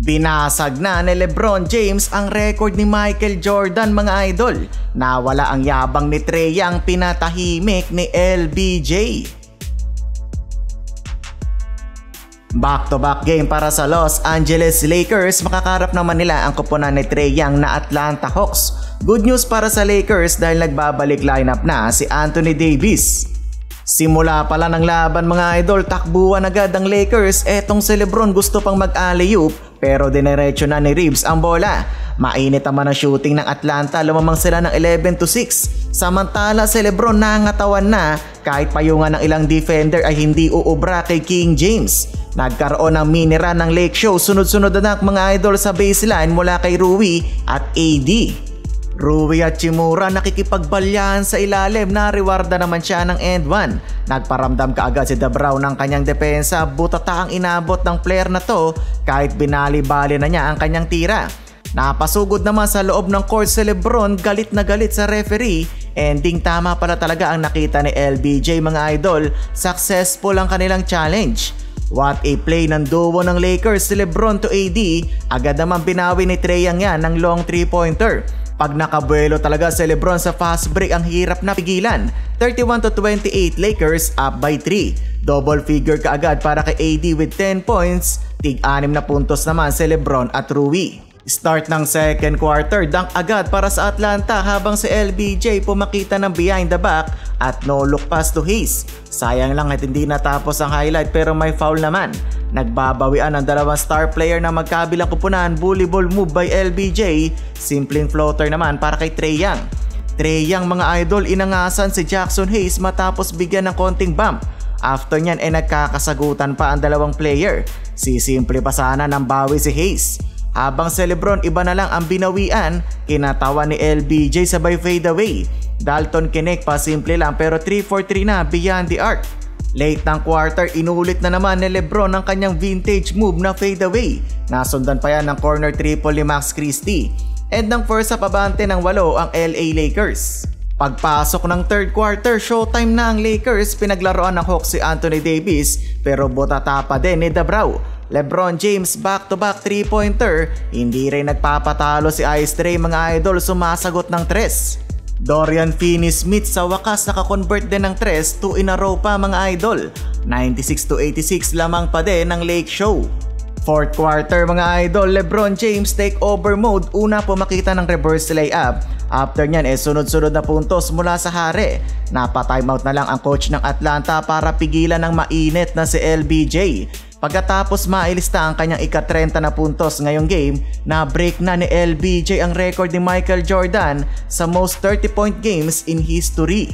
Binasag na ni LeBron James ang record ni Michael Jordan mga idol. Nawala ang yabang ni Trae Young, pinatahimik ni LBJ. Back-to-back game para sa Los Angeles Lakers, makakarap naman nila ang koponan ni Trae Young na Atlanta Hawks. Good news para sa Lakers dahil nagbabalik lineup na si Anthony Davis. Simula pala ng laban mga idol, takbuhan agad ang Lakers. Etong si LeBron gusto pang mag-alley-oop pero dinerecho na ni Reeves ang bola. Mainit naman ang shooting ng Atlanta, lumamang sila ng 11-6. Samantala si LeBron nangatawan na kahit payungan ng ilang defender ay hindi uubra kay King James. Nagkaroon ng mini run ng Lake Show, sunod-sunod na mga idol sa baseline mula kay Rui at AD. Rui at Chimura nakikipagbalyahan sa ilalim, na rewarda naman siya ng end one. Nagparamdam kaagad si Dabrow ng kanyang depensa, butata ang inabot ng player na to kahit binali-bali na niya ang kanyang tira. Napasugod naman sa loob ng court si LeBron, galit na galit sa referee. Ending tama pala talaga ang nakita ni LBJ mga idol, successful ang kanilang challenge. What a play ng duo ng Lakers, si LeBron to AD, agad naman binawi ni Trae Young yan ng long 3-pointer. Pag nakabuelo talaga si LeBron sa fast break, ang hirap na pigilan. 31-28 Lakers up by 3. Double figure kaagad para kay AD with 10 points. Tig-6 na puntos naman si LeBron at Rui. Start ng second quarter, dunk agad para sa Atlanta habang si LBJ pumakita ng behind the back at no look pass to Hayes. Sayang lang at hindi natapos ang highlight pero may foul naman. Nagbabawian ang dalawang star player na magkabilang kupunan, bully ball move by LBJ, simpleng floater naman para kay Trae Young. Trae Young mga idol, inangasan si Jackson Hayes matapos bigyan ng konting bump. After nyan nagkakasagutan pa ang dalawang player. Sisimple pa sana ng bawi si Hayes. Habang si LeBron iba na lang ang binawian, kinatawa ni LBJ sabay fadeaway. Dalton Knecht pa simple lang pero 3-for-3 na beyond the arc. Late ng quarter, inulit na naman ni LeBron ang kanyang vintage move na fadeaway. Nasundan pa yan ng corner triple ni Max Christie. And ng first half abante ng 8 ang LA Lakers. Pagpasok ng third quarter, showtime na ang Lakers. Pinaglaruan ng Hawks si Anthony Davis pero botata pa din ni Dabrow. LeBron James back-to-back 3-pointer, hindi rin nagpapatalo si Ice Trae mga idol, sumasagot ng 3. Dorian Finney-Smith sa wakas nakakonvert din ng 3, 2 in a row pa mga idol. 96-86 lamang pa din ng Lake Show. Fourth quarter mga idol, LeBron James take over mode, una po makita ng reverse layup. After nyan sunod-sunod na puntos mula sa Hare. Napa-timeout na lang ang coach ng Atlanta para pigilan ng mainit na si LBJ. Pagkatapos mailista ang kanyang ika-30 na puntos ngayong game, na-break na ni LBJ ang record ni Michael Jordan sa most 30-point games in history.